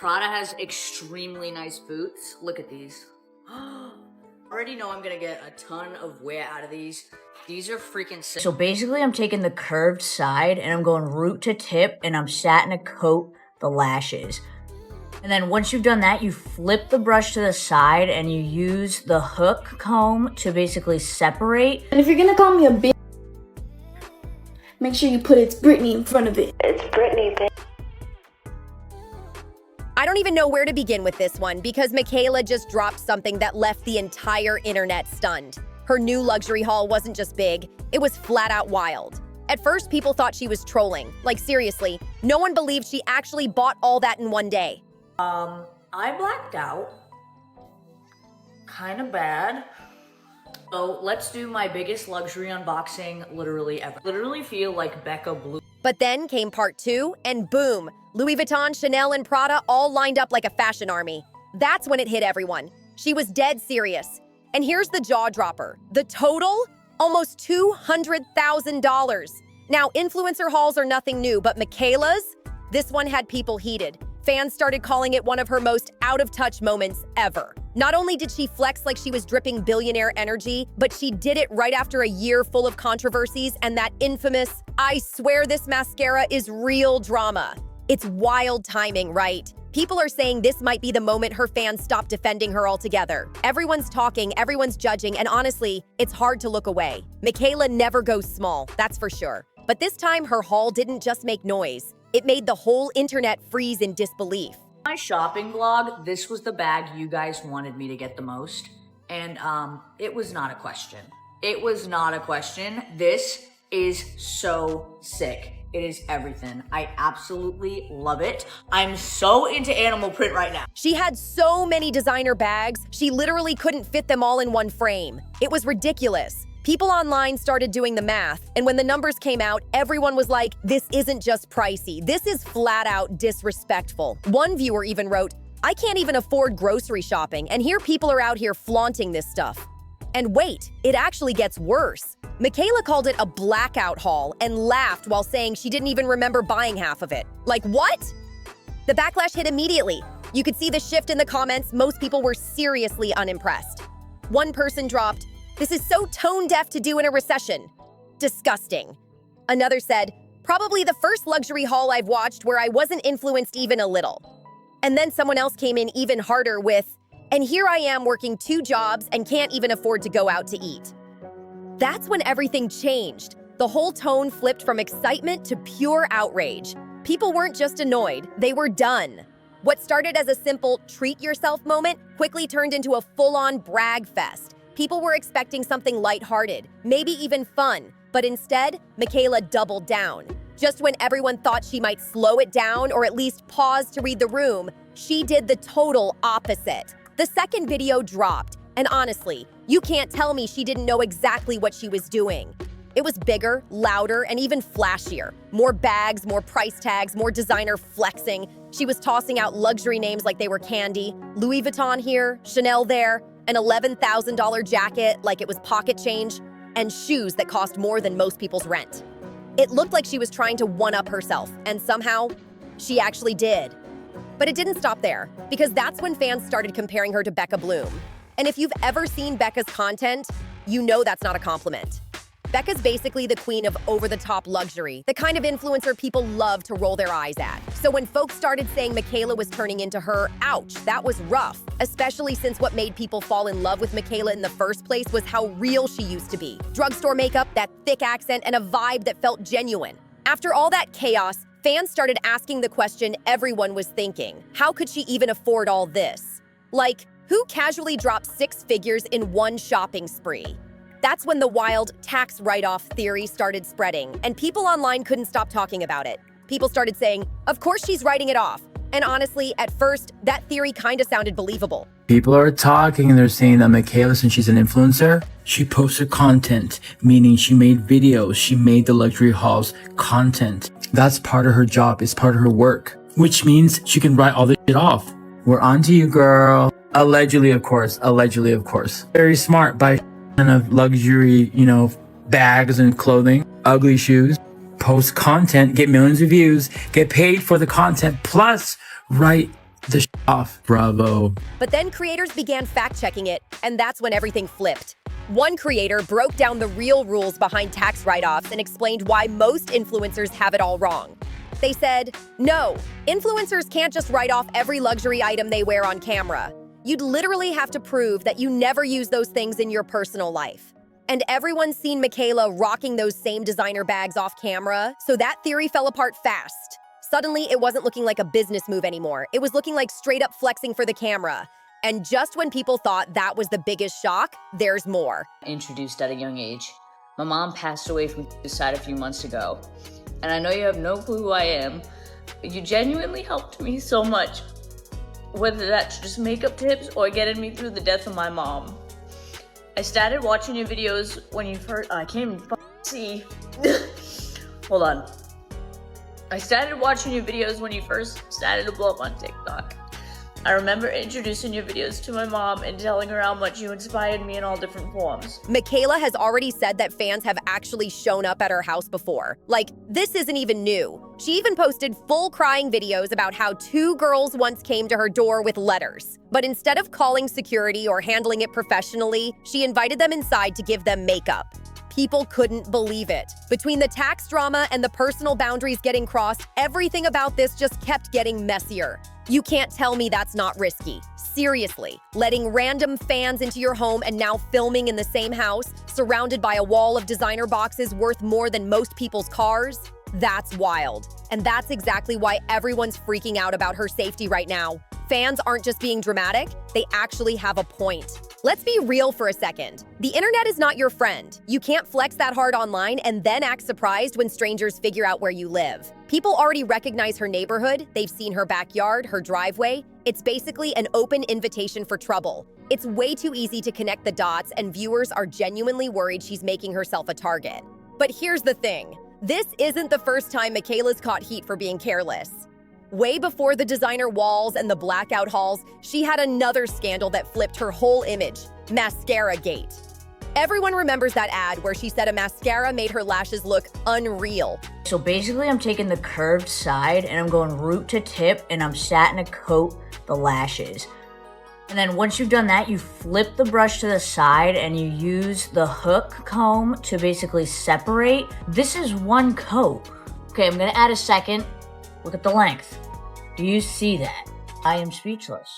Prada has extremely nice boots. Look at these. Already know I'm gonna get a ton of wear out of these. These are freaking sick. So basically I'm taking the curved side and I'm going root to tip and I'm satin to coat the lashes. And then once you've done that, you flip the brush to the side and you use the hook comb to basically separate. And if you're gonna call me a bitch, make sure you put "It's Britney" in front of it. It's Britney, bitch. I don't even know where to begin with this one because Michaela just dropped something that left the entire internet stunned. Her new luxury haul wasn't just big, it was flat out wild. At first, people thought she was trolling. Like seriously, no one believed she actually bought all that in one day. I blacked out. Kinda bad. So let's do my biggest luxury unboxing literally ever. Literally feel like Becca blew. But then came part 2, and boom, Louis Vuitton, Chanel, and Prada all lined up like a fashion army. That's when it hit everyone. She was dead serious. And here's the jaw dropper. The total? Almost $200,000. Now, influencer hauls are nothing new, but Michaela's? This one had people heated. Fans started calling it one of her most out-of-touch moments ever. Not only did she flex like she was dripping billionaire energy, but she did it right after a year full of controversies and that infamous, "I swear this mascara is real" drama. It's wild timing, right? People are saying this might be the moment her fans stop defending her altogether. Everyone's talking, everyone's judging, and honestly, it's hard to look away. Michaela never goes small, that's for sure. But this time, her haul didn't just make noise. It made the whole internet freeze in disbelief. My shopping vlog, this was the bag you guys wanted me to get the most. And it was not a question. It was not a question. This is so sick. It is everything. I absolutely love it. I'm so into animal print right now. She had so many designer bags, she literally couldn't fit them all in one frame. It was ridiculous. People online started doing the math, and when the numbers came out, everyone was like, this isn't just pricey, this is flat out disrespectful. One viewer even wrote, I can't even afford grocery shopping, and here people are out here flaunting this stuff. And wait, it actually gets worse. Michaela called it a blackout haul and laughed while saying she didn't even remember buying half of it. Like, what? The backlash hit immediately. You could see the shift in the comments. Most people were seriously unimpressed. One person dropped, "This is so tone-deaf to do in a recession. Disgusting." Another said, "Probably the first luxury haul I've watched where I wasn't influenced even a little." And then someone else came in even harder with, "And here I am working 2 jobs and can't even afford to go out to eat." That's when everything changed. The whole tone flipped from excitement to pure outrage. People weren't just annoyed, they were done. What started as a simple treat yourself moment quickly turned into a full-on brag fest. People were expecting something lighthearted, maybe even fun, but instead, Michaela doubled down. Just when everyone thought she might slow it down or at least pause to read the room, she did the total opposite. The second video dropped, and honestly, you can't tell me she didn't know exactly what she was doing. It was bigger, louder, and even flashier. More bags, more price tags, more designer flexing. She was tossing out luxury names like they were candy. Louis Vuitton here, Chanel there, an $11,000 jacket like it was pocket change, and shoes that cost more than most people's rent. It looked like she was trying to one-up herself, and somehow, she actually did. But it didn't stop there, because that's when fans started comparing her to Becca Bloom. And if you've ever seen Becca's content, you know that's not a compliment. Becca's basically the queen of over-the-top luxury, the kind of influencer people love to roll their eyes at. So when folks started saying Michaela was turning into her, ouch, that was rough. Especially since what made people fall in love with Michaela in the first place was how real she used to be. Drugstore makeup, that thick accent, and a vibe that felt genuine. After all that chaos, fans started asking the question everyone was thinking. How could she even afford all this? Like, who casually dropped 6 figures in one shopping spree? That's when the wild tax write-off theory started spreading, and people online couldn't stop talking about it. People started saying, of course she's writing it off. And honestly, at first, that theory kinda sounded believable. People are talking and they're saying that Michaela, since she's an influencer, she posted content, meaning she made videos, she made the luxury hauls content. That's part of her job, it's part of her work, which means she can write all this shit off. We're on to you, girl. Allegedly, of course. Allegedly, of course. Very smart by of luxury, bags and clothing, ugly shoes, post content, get millions of views, get paid for the content, plus write the off. Bravo. But then creators began fact-checking it, and that's when everything flipped. One creator broke down the real rules behind tax write-offs and explained why most influencers have it all wrong. They said, no, influencers can't just write off every luxury item they wear on camera. You'd literally have to prove that you never use those things in your personal life. And everyone's seen Michaela rocking those same designer bags off camera, so that theory fell apart fast. Suddenly, it wasn't looking like a business move anymore. It was looking like straight up flexing for the camera. And just when people thought that was the biggest shock, there's more. Introduced at a young age. My mom passed away from suicide a few months ago. And I know you have no clue who I am, but you genuinely helped me so much. Whether that's just makeup tips or getting me through the death of my mom. I started watching your videos when you first, I can't even see. Hold on. I started watching your videos when you first started to blow up on TikTok. I remember introducing your videos to my mom and telling her how much you inspired me in all different forms. Michaela has already said that fans have actually shown up at her house before. Like, this isn't even new. She even posted full crying videos about how 2 girls once came to her door with letters. But instead of calling security or handling it professionally, she invited them inside to give them makeup. People couldn't believe it. Between the tax drama and the personal boundaries getting crossed, everything about this just kept getting messier. You can't tell me that's not risky. Seriously, letting random fans into your home and now filming in the same house, surrounded by a wall of designer boxes worth more than most people's cars? That's wild. And that's exactly why everyone's freaking out about her safety right now. Fans aren't just being dramatic, they actually have a point. Let's be real for a second. The internet is not your friend. You can't flex that hard online and then act surprised when strangers figure out where you live. People already recognize her neighborhood, they've seen her backyard, her driveway. It's basically an open invitation for trouble. It's way too easy to connect the dots, and viewers are genuinely worried she's making herself a target. But here's the thing. This isn't the first time Michaela's caught heat for being careless. Way before the designer walls and the blackout halls, she had another scandal that flipped her whole image, Mascara Gate. Everyone remembers that ad where she said a mascara made her lashes look unreal. So basically I'm taking the curved side and I'm going root to tip and I'm starting to coat the lashes. And then once you've done that, you flip the brush to the side and you use the hook comb to basically separate. This is one coat. Okay, I'm gonna add a second. Look at the length. Do you see that? I am speechless.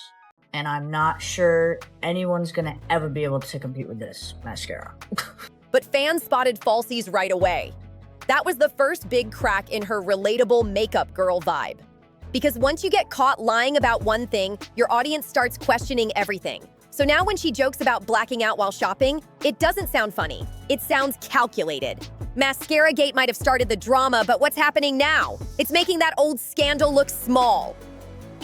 And I'm not sure anyone's gonna ever be able to compete with this mascara. But fans spotted falsies right away. That was the first big crack in her relatable makeup girl vibe. Because once you get caught lying about one thing, your audience starts questioning everything. So now when she jokes about blacking out while shopping, it doesn't sound funny. It sounds calculated. Mascara Gate might have started the drama, but what's happening now? It's making that old scandal look small.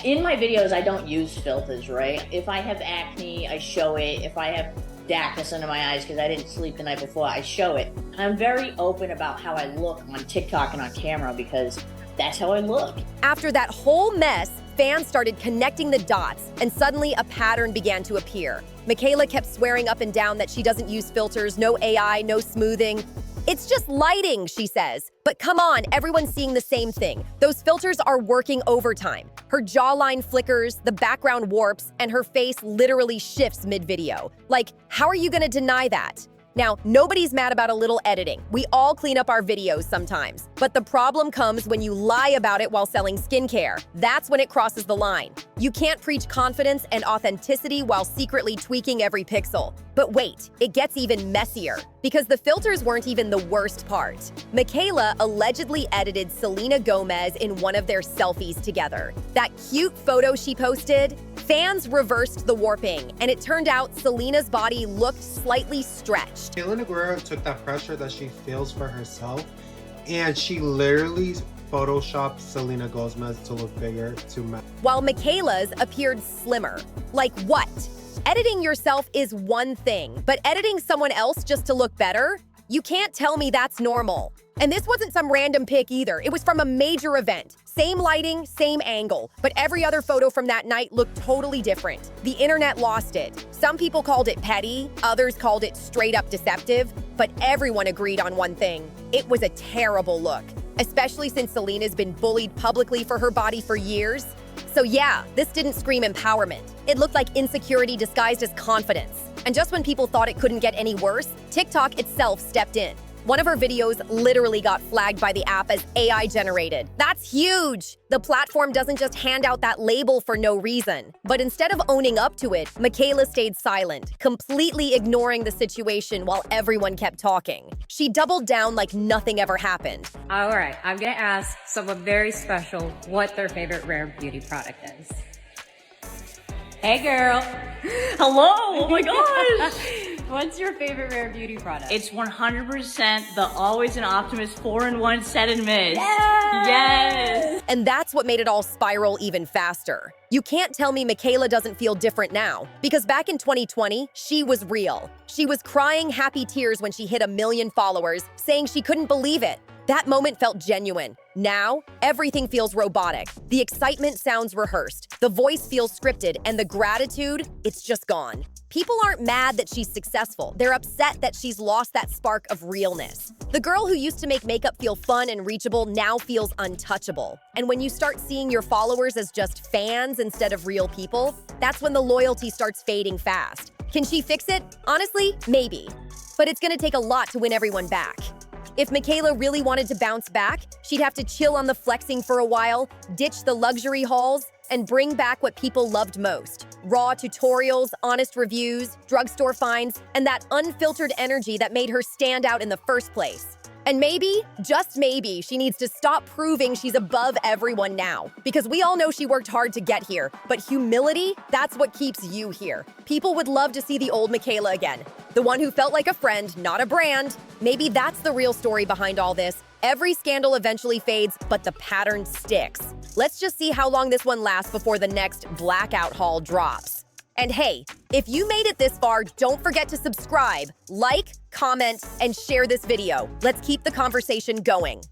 In my videos, I don't use filters, right? If I have acne, I show it. If I have darkness under my eyes because I didn't sleep the night before, I show it. I'm very open about how I look on TikTok and on camera because that's how I look. After that whole mess, fans started connecting the dots, and suddenly a pattern began to appear. Michaela kept swearing up and down that she doesn't use filters, no AI, no smoothing. It's just lighting, she says. But come on, everyone's seeing the same thing. Those filters are working overtime. Her jawline flickers, the background warps, and her face literally shifts mid-video. Like, how are you gonna deny that? Now, nobody's mad about a little editing. We all clean up our videos sometimes. But the problem comes when you lie about it while selling skincare. That's when it crosses the line. You can't preach confidence and authenticity while secretly tweaking every pixel. But wait, it gets even messier. Because the filters weren't even the worst part. Michaela allegedly edited Selena Gomez in one of their selfies together. That cute photo she posted, fans reversed the warping, and it turned out Selena's body looked slightly stretched. Mikayla Nogueira took that pressure that she feels for herself, and she literally photoshopped Selena Gomez to look bigger to match. While Michaela's appeared slimmer. Like what? Editing yourself is one thing, but editing someone else just to look better? You can't tell me that's normal. And this wasn't some random pic either. It was from a major event. Same lighting, same angle, but every other photo from that night looked totally different. The internet lost it. Some people called it petty, others called it straight up deceptive, but everyone agreed on one thing. It was a terrible look, especially since Selena's been bullied publicly for her body for years. So yeah, this didn't scream empowerment. It looked like insecurity disguised as confidence. And just when people thought it couldn't get any worse, TikTok itself stepped in. One of her videos literally got flagged by the app as AI generated. That's huge! The platform doesn't just hand out that label for no reason. But instead of owning up to it, Michaela stayed silent, completely ignoring the situation while everyone kept talking. She doubled down like nothing ever happened. All right, I'm gonna ask someone very special what their favorite rare beauty product is. Hey girl. Hello, oh my gosh. What's your favorite rare beauty product? It's 100% the Always an Optimist 4-in-1 Set and Mist. Yes! And that's what made it all spiral even faster. You can't tell me Michaela doesn't feel different now, because back in 2020, she was real. She was crying happy tears when she hit 1 million followers, saying she couldn't believe it. That moment felt genuine. Now, everything feels robotic. The excitement sounds rehearsed, the voice feels scripted, and the gratitude, it's just gone. People aren't mad that she's successful. They're upset that she's lost that spark of realness. The girl who used to make makeup feel fun and reachable now feels untouchable. And when you start seeing your followers as just fans instead of real people, that's when the loyalty starts fading fast. Can she fix it? Honestly, maybe. But it's gonna take a lot to win everyone back. If Michaela really wanted to bounce back, she'd have to chill on the flexing for a while, ditch the luxury hauls, and bring back what people loved most. Raw tutorials, honest reviews, drugstore finds, and that unfiltered energy that made her stand out in the first place. And maybe, just maybe, she needs to stop proving she's above everyone now. Because we all know she worked hard to get here, but humility, that's what keeps you here. People would love to see the old Michaela again. The one who felt like a friend, not a brand. Maybe that's the real story behind all this. Every scandal eventually fades, but the pattern sticks. Let's just see how long this one lasts before the next blackout haul drops. And hey, if you made it this far, don't forget to subscribe, like, comment, and share this video. Let's keep the conversation going.